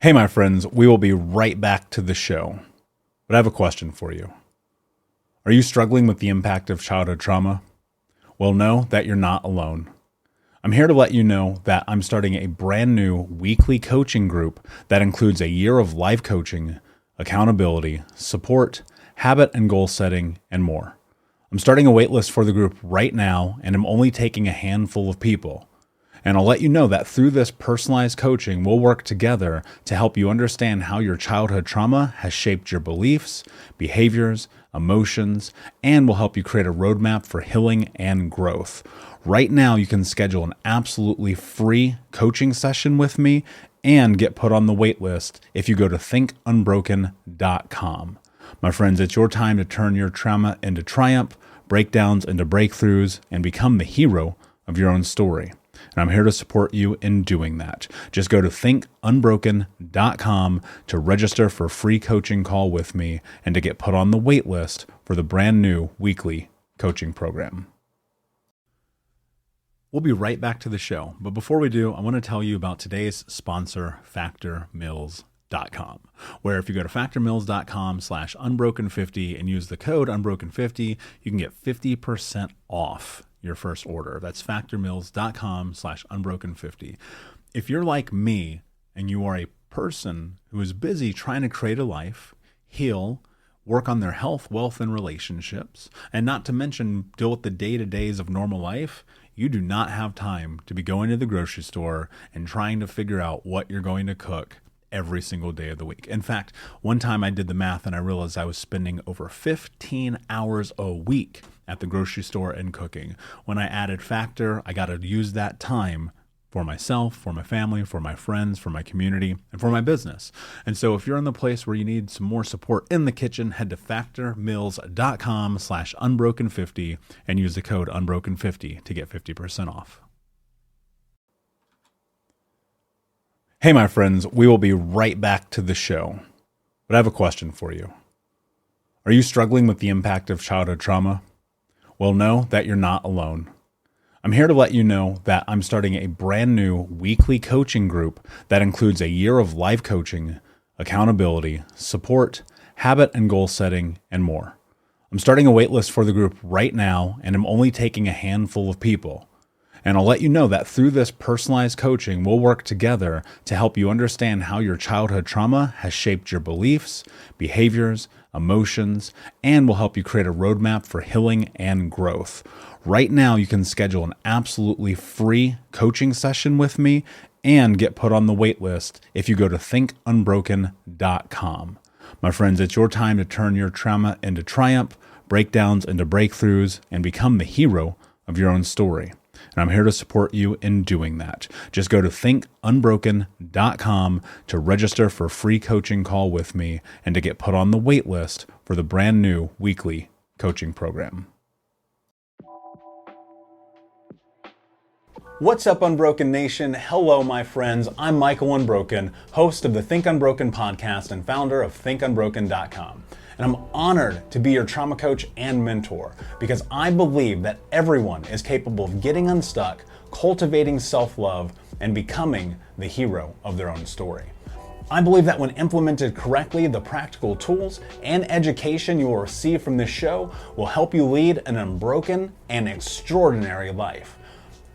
Hey, my friends, we will be right back to the show. But I have a question for you. Are you struggling with the impact of childhood trauma? Well, know that you're not alone. I'm here to let you know that I'm starting a brand new weekly coaching group that includes a year of life coaching, accountability, support, habit and goal setting, and more. I'm starting a waitlist for the group right now, and I'm only taking a handful of people. And I'll let you know that through this personalized coaching, we'll work together to help you understand how your childhood trauma has shaped your beliefs, behaviors, emotions, and will help you create a roadmap for healing and growth. Right now, you can schedule an absolutely free coaching session with me and get put on the wait list if you go to thinkunbroken.com. My friends, it's your time to turn your trauma into triumph, breakdowns into breakthroughs, and become the hero of your own story. And I'm here to support you in doing that. Just go to thinkunbroken.com to register for a free coaching call with me and to get put on the wait list for the brand new weekly coaching program. We'll be right back to the show. But before we do, I want to tell you about today's sponsor, factormeals.com, where if you go to factormeals.com/unbroken50 and use the code unbroken50, you can get 50% off your first order. That's factormeals.com/unbroken50. If you're like me and you are a person who is busy trying to create a life, heal, work on their health, wealth, and relationships, and not to mention deal with the day-to-days of normal life, you do not have time to be going to the grocery store and trying to figure out what you're going to cook every single day of the week. In fact, one time I did the math and I realized I was spending over 15 hours a week at the grocery store and cooking. When I added Factor, I got to use that time for myself, for my family, for my friends, for my community, and for my business. And so if you're in the place where you need some more support in the kitchen, head to factormeals.com/unbroken50 and use the code unbroken50 to get 50% off. Hey, my friends, we will be right back to the show. But I have a question for you. Are you struggling with the impact of childhood trauma? Well, know that you're not alone. I'm here to let you know that I'm starting a brand new weekly coaching group that includes a year of life coaching, accountability, support, habit and goal setting, and more. I'm starting a waitlist for the group right now, and I'm only taking a handful of people. And I'll let you know that through this personalized coaching, we'll work together to help you understand how your childhood trauma has shaped your beliefs, behaviors, emotions, and will help you create a roadmap for healing and growth. Right now, you can schedule an absolutely free coaching session with me and get put on the wait list if you go to thinkunbroken.com. My friends, it's your time to turn your trauma into triumph, breakdowns into breakthroughs, and become the hero of your own story. And I'm here to support you in doing that. Just go to thinkunbroken.com to register for a free coaching call with me and to get put on the wait list for the brand new weekly coaching program. What's up, Unbroken Nation? Hello, my friends. I'm Michael Unbroken, host of the Think Unbroken podcast and founder of thinkunbroken.com. And I'm honored to be your trauma coach and mentor because I believe that everyone is capable of getting unstuck, cultivating self-love, and becoming the hero of their own story. I believe that when implemented correctly, the practical tools and education you will receive from this show will help you lead an unbroken and extraordinary life.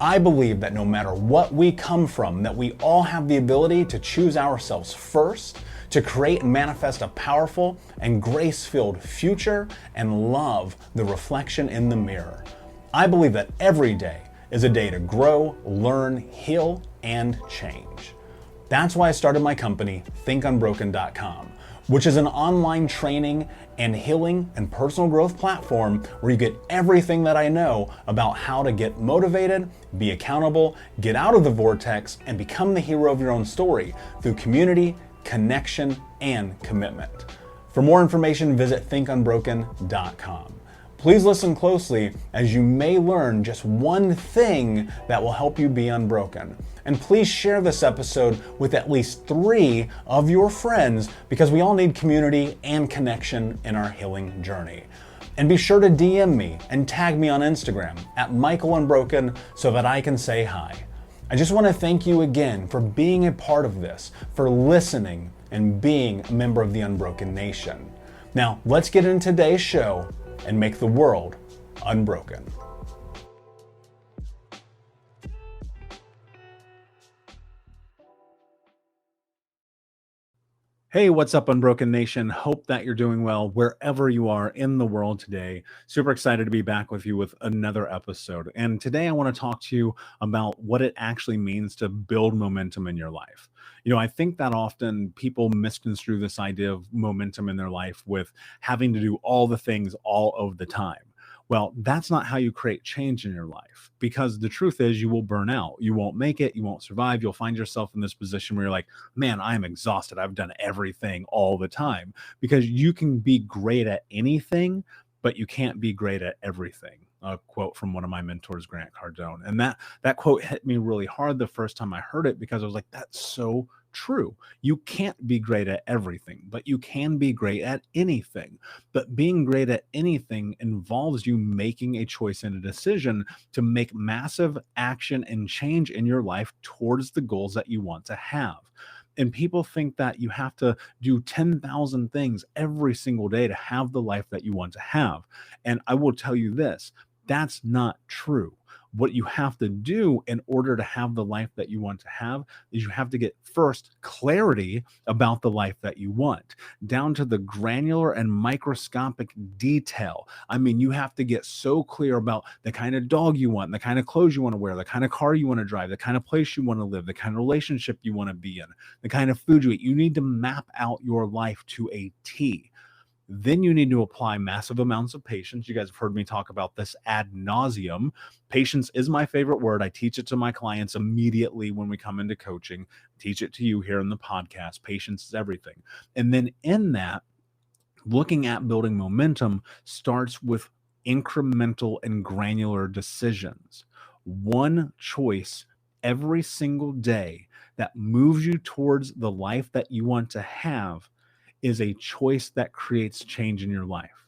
I believe that no matter what we come from, that we all have the ability to choose ourselves first, to create and manifest a powerful and grace-filled future and love the reflection in the mirror. I believe that every day is a day to grow, learn, heal, and change. That's why I started my company, thinkunbroken.com, which is an online training and healing and personal growth platform where you get everything that I know about how to get motivated, be accountable, get out of the vortex, and become the hero of your own story through community, connection, and commitment. For more information, visit thinkunbroken.com. Please listen closely as you may learn just one thing that will help you be unbroken. And please share this episode with at least 3 of your friends because we all need community and connection in our healing journey. And be sure to DM me and tag me on Instagram at Michael Unbroken so that I can say hi. I just want to thank you again for being a part of this, for listening, and being a member of the Unbroken Nation. Now, let's get into today's show and make the world unbroken. Hey, what's up, Unbroken Nation? Hope that you're doing well wherever you are in the world today. Super excited to be back with you with another episode. And today I want to talk to you about what it actually means to build momentum in your life. I think that often people misconstrue this idea of momentum in their life with having to do all the things all of the time. Well, that's not how you create change in your life, because the truth is you will burn out. You won't make it. You won't survive. You'll find yourself in this position where you're like, man, I'm exhausted. I've done everything all the time, because you can be great at anything, but you can't be great at everything. A quote from one of my mentors, Grant Cardone. And that quote hit me really hard the first time I heard it, because I was like, that's so true. You can't be great at everything, but you can be great at anything. But being great at anything involves you making a choice and a decision to make massive action and change in your life towards the goals that you want to have. And people think that you have to do 10,000 things every single day to have the life that you want to have. And I will tell you this, that's not true. What you have to do in order to have the life that you want to have is you have to get first clarity about the life that you want, down to the granular and microscopic detail. I mean, you have to get so clear about the kind of dog you want, the kind of clothes you want to wear, the kind of car you want to drive, the kind of place you want to live, the kind of relationship you want to be in, the kind of food you eat. You need to map out your life to a T. Then you need to apply massive amounts of patience. You guys have heard me talk about this ad nauseum. Patience is my favorite word. I teach it to my clients immediately when we come into coaching. Teach it to you here in the podcast. Patience is everything. And then in that, looking at building momentum starts with incremental and granular decisions. One choice every single day that moves you towards the life that you want to have is a choice that creates change in your life.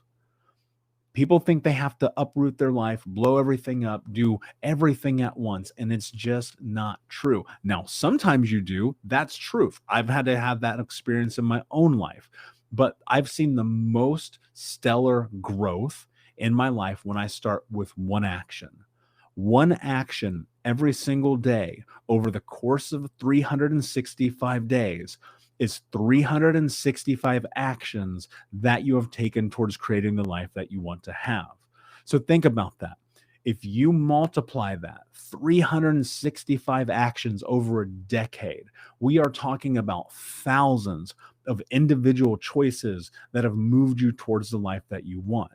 People think they have to uproot their life, blow everything up, do everything at once, and it's just not true. Now, sometimes you do. That's truth. I've had to have that experience in my own life, but I've seen the most stellar growth in my life when I start with one action. One action every single day over the course of 365 days is 365 actions that you have taken towards creating the life that you want to have. So think about that. If you multiply that 365 actions over a decade, we are talking about thousands of individual choices that have moved you towards the life that you want.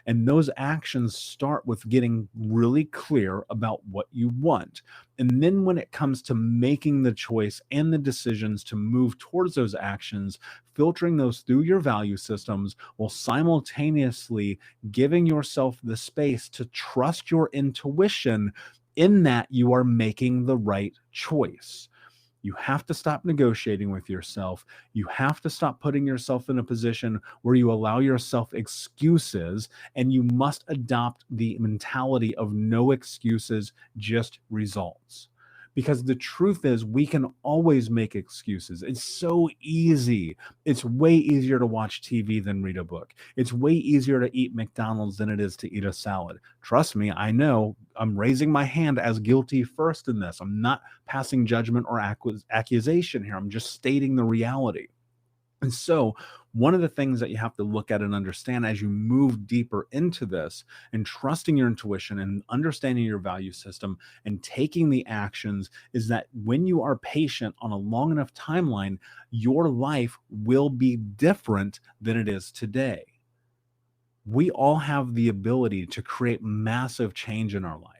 And those actions start with getting really clear about what you want. And then when it comes to making the choice and the decisions to move towards those actions, filtering those through your value systems while simultaneously giving yourself the space to trust your intuition in that you are making the right choice. You have to stop negotiating with yourself. You have to stop putting yourself in a position where you allow yourself excuses, and you must adopt the mentality of no excuses, just results. Because the truth is, we can always make excuses. It's so easy. It's way easier to watch TV than read a book. It's way easier to eat McDonald's than it is to eat a salad. Trust me, I know. I'm raising my hand as guilty first in this. I'm not passing judgment or accusation here. I'm just stating the reality. And so, one of the things that you have to look at and understand as you move deeper into this and trusting your intuition and understanding your value system and taking the actions is that when you are patient on a long enough timeline, your life will be different than it is today. We all have the ability to create massive change in our life.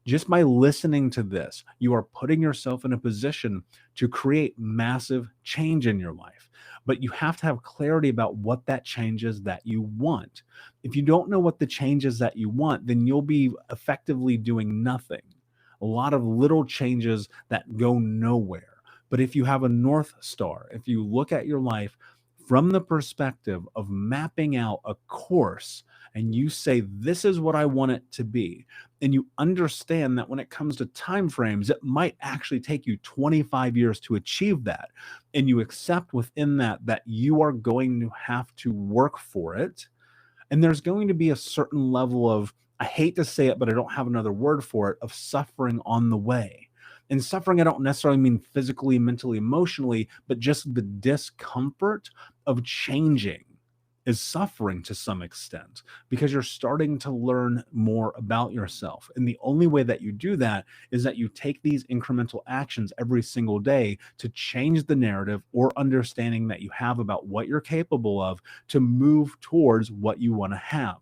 Just by listening to this, you are putting yourself in a position to create massive change in your life. But you have to have clarity about what that change is that you want. If you don't know what the change is that you want, then you'll be effectively doing nothing. A lot of little changes that go nowhere. But if you have a North Star, if you look at your life from the perspective of mapping out a course and you say, this is what I want it to be. And you understand that when it comes to timeframes, it might actually take you 25 years to achieve that. And you accept within that you are going to have to work for it. And there's going to be a certain level of, I hate to say it, but I don't have another word for it, of suffering on the way. And suffering, I don't necessarily mean physically, mentally, emotionally, but just the discomfort of changing is suffering to some extent, because you're starting to learn more about yourself. And the only way that you do that is that you take these incremental actions every single day to change the narrative or understanding that you have about what you're capable of to move towards what you want to have.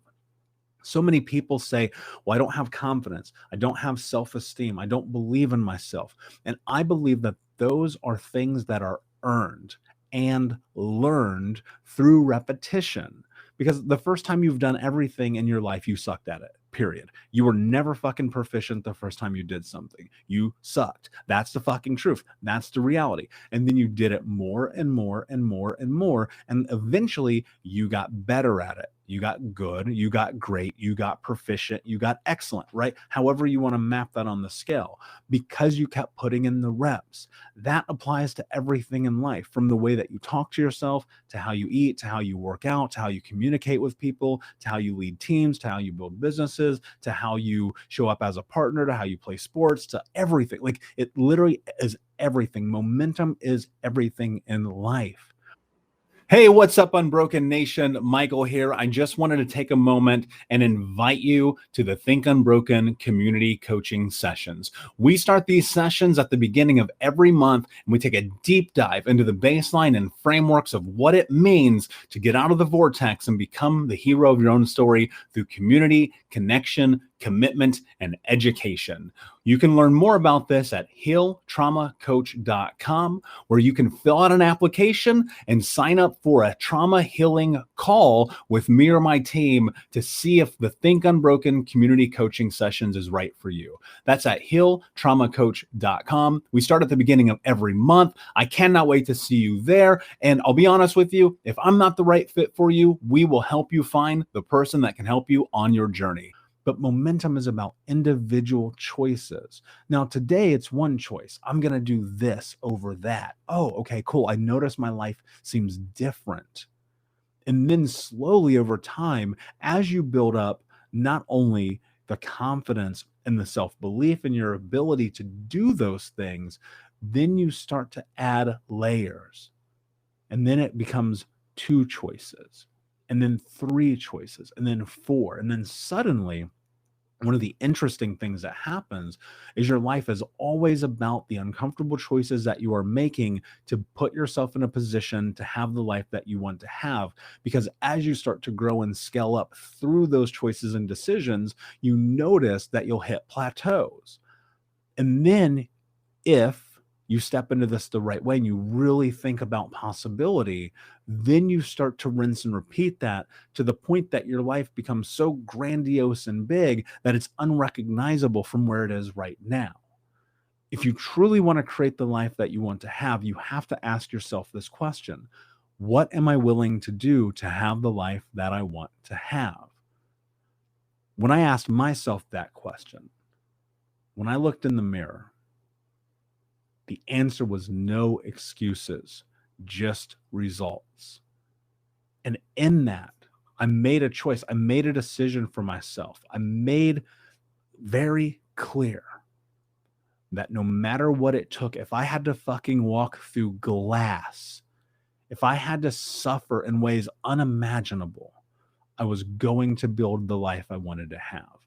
So many people say, well, I don't have confidence. I don't have self-esteem. I don't believe in myself. And I believe that those are things that are earned and learned through repetition. Because the first time you've done everything in your life, you sucked at it, period. You were never fucking proficient the first time you did something. You sucked. That's the fucking truth. That's the reality. And then you did it more and more and more and more. And eventually you got better at it. You got good, you got great, you got proficient, you got excellent, right? However you want to map that on the scale, because you kept putting in the reps. That applies to everything in life, from the way that you talk to yourself, to how you eat, to how you work out, to how you communicate with people, to how you lead teams, to how you build businesses, to how you show up as a partner, to how you play sports, to everything. Like, it literally is everything. Momentum is everything in life. Hey, what's up, Unbroken Nation? Michael here. I just wanted to take a moment and invite you to the Think Unbroken community coaching sessions. We start these sessions at the beginning of every month, and we take a deep dive into the baseline and frameworks of what it means to get out of the vortex and become the hero of your own story through community, connection, commitment, and education. You can learn more about this at healtraumacoach.com, where you can fill out an application and sign up for a trauma healing call with me or my team to see if the Think Unbroken community coaching sessions is right for you. That's at healtraumacoach.com. We start at the beginning of every month. I cannot wait to see you there. And I'll be honest with you, if I'm not the right fit for you, we will help you find the person that can help you on your journey. But momentum is about individual choices. Now, today it's one choice. I'm going to do this over that. Oh, okay, cool. I notice my life seems different. And then slowly over time, as you build up not only the confidence and the self-belief in your ability to do those things, then you start to add layers. And then it becomes 2 choices, and then 3 choices, and then 4. And then suddenly, one of the interesting things that happens is your life is always about the uncomfortable choices that you are making to put yourself in a position to have the life that you want to have. Because as you start to grow and scale up through those choices and decisions, you notice that you'll hit plateaus. And then if you step into this the right way and you really think about possibility, then you start to rinse and repeat that to the point that your life becomes so grandiose and big that it's unrecognizable from where it is right now. If you truly want to create the life that you want to have, you have to ask yourself this question: what am I willing to do to have the life that I want to have? When I asked myself that question, when I looked in the mirror, the answer was no excuses, just results. And in that, I made a choice. I made a decision for myself. I made very clear that no matter what it took, if I had to fucking walk through glass, if I had to suffer in ways unimaginable, I was going to build the life I wanted to have.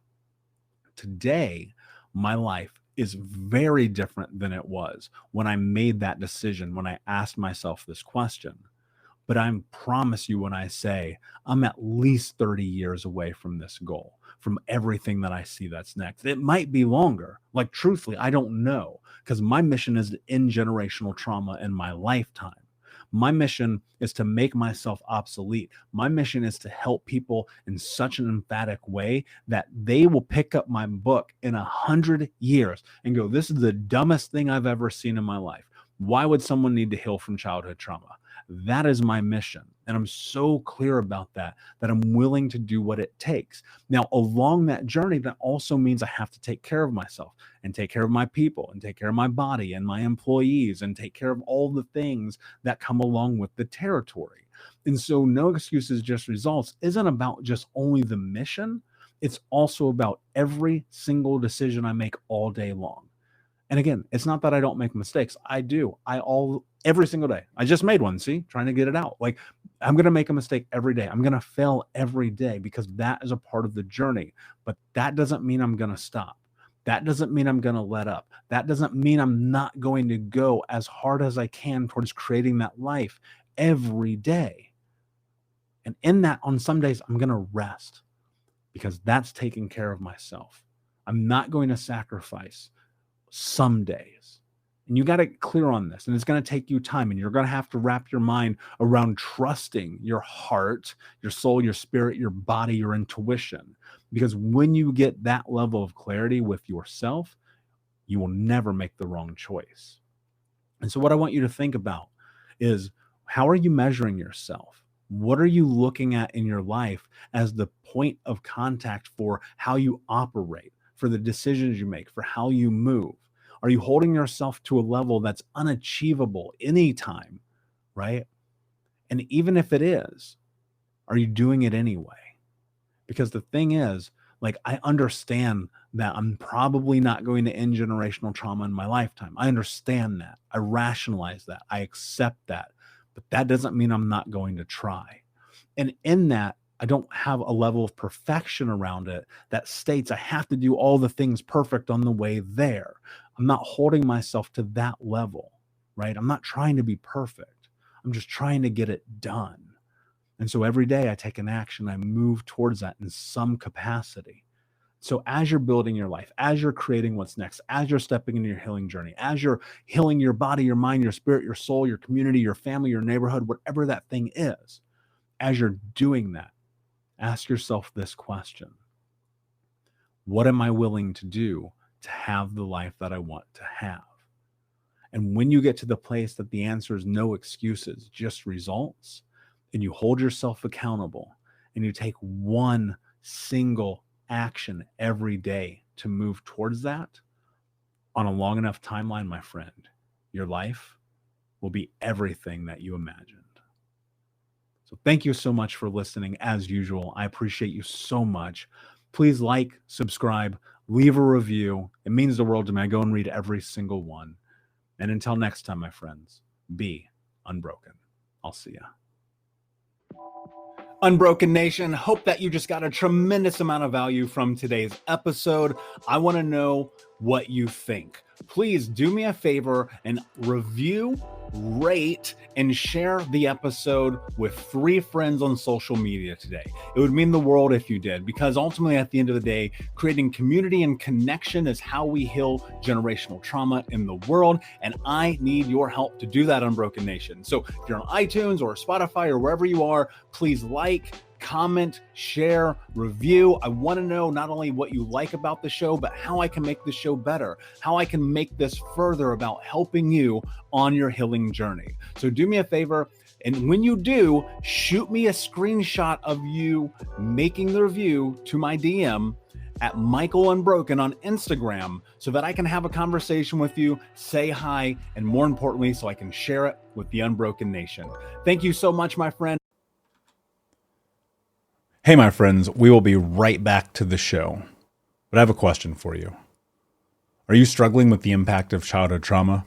Today, my life is very different than it was when I made that decision, when I asked myself this question. But I promise you, when I say I'm at least 30 years away from this goal, from everything that I see that's next. It might be longer. Like, truthfully, I don't know, because my mission is to end generational trauma in my lifetime. My mission is to make myself obsolete. My mission is to help people in such an emphatic way that they will pick up my book in 100 years and go, this is the dumbest thing I've ever seen in my life. Why would someone need to heal from childhood trauma? That is my mission. And I'm so clear about that I'm willing to do what it takes. Now, along that journey, that also means I have to take care of myself and take care of my people and take care of my body and my employees and take care of all the things that come along with the territory. And so No Excuses, Just Results isn't about just only the mission. It's also about every single decision I make all day long. And again, it's not that I don't make mistakes. I do. Every single day. I just made one, see, trying to get it out. Like, I'm going to make a mistake every day. I'm going to fail every day because that is a part of the journey. But that doesn't mean I'm going to stop. That doesn't mean I'm going to let up. That doesn't mean I'm not going to go as hard as I can towards creating that life every day. And in that, on some days, I'm going to rest because that's taking care of myself. I'm not going to sacrifice some days. And you got to get clear on this. And it's going to take you time. And you're going to have to wrap your mind around trusting your heart, your soul, your spirit, your body, your intuition. Because when you get that level of clarity with yourself, you will never make the wrong choice. And so what I want you to think about is, how are you measuring yourself? What are you looking at in your life as the point of contact for how you operate, for the decisions you make, for how you move? Are you holding yourself to a level that's unachievable anytime, right? And even if it is, are you doing it anyway? Because the thing is, like, I understand that I'm probably not going to end generational trauma in my lifetime. I understand that. I rationalize that. I accept that. But that doesn't mean I'm not going to try. And in that, I don't have a level of perfection around it that states I have to do all the things perfect on the way there. I'm not holding myself to that level, right? I'm not trying to be perfect. I'm just trying to get it done. And so every day I take an action, I move towards that in some capacity. So as you're building your life, as you're creating what's next, as you're stepping into your healing journey, as you're healing your body, your mind, your spirit, your soul, your community, your family, your neighborhood, whatever that thing is, as you're doing that, ask yourself this question: what am I willing to do to have the life that I want to have? And when you get to the place that the answer is no excuses, just results, and you hold yourself accountable and you take one single action every day to move towards that on a long enough timeline, my friend, your life will be everything that you imagined. So thank you so much for listening. As usual, I appreciate you so much. Please like, subscribe, leave a review. It means the world to me. I go and read every single one. And until next time, my friends, be unbroken. I'll see ya. Unbroken Nation, hope that you just got a tremendous amount of value from today's episode. I want to know what you think. Please do me a favor and review, rate, and share the episode with 3 friends on social media today. It would mean the world if you did, because ultimately at the end of the day, creating community and connection is how we heal generational trauma in the world. And I need your help to do that, Unbroken Nation. So if you're on iTunes or Spotify or wherever you are, please like, comment, share, review. I want to know not only what you like about the show, but how I can make the show better, how I can make this further about helping you on your healing journey. So do me a favor, and when you do, shoot me a screenshot of you making the review to my DM at Michael Unbroken on Instagram so that I can have a conversation with you, say hi, and more importantly, so I can share it with the Unbroken Nation. Thank you so much, my friend. Hey, my friends, we will be right back to the show. But I have a question for you. Are you struggling with the impact of childhood trauma?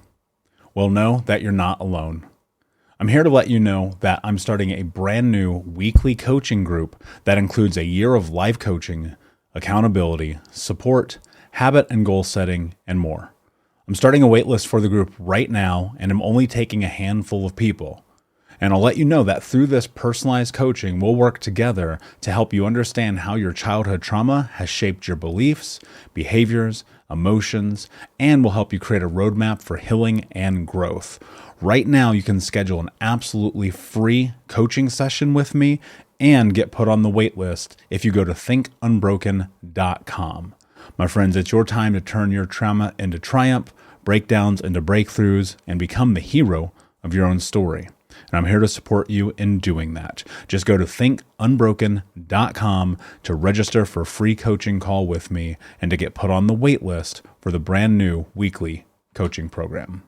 Well, know that you're not alone. I'm here to let you know that I'm starting a brand new weekly coaching group that includes a year of live coaching, accountability, support, habit and goal setting, and more. I'm starting a waitlist for the group right now, and I'm only taking a handful of people. And I'll let you know that through this personalized coaching, we'll work together to help you understand how your childhood trauma has shaped your beliefs, behaviors, emotions, and will help you create a roadmap for healing and growth. Right now, you can schedule an absolutely free coaching session with me and get put on the wait list if you go to thinkunbroken.com. My friends, it's your time to turn your trauma into triumph, breakdowns into breakthroughs, and become the hero of your own story. and I'm here to support you in doing that. Just go to thinkunbroken.com to register for a free coaching call with me and to get put on the wait list for the brand new weekly coaching program.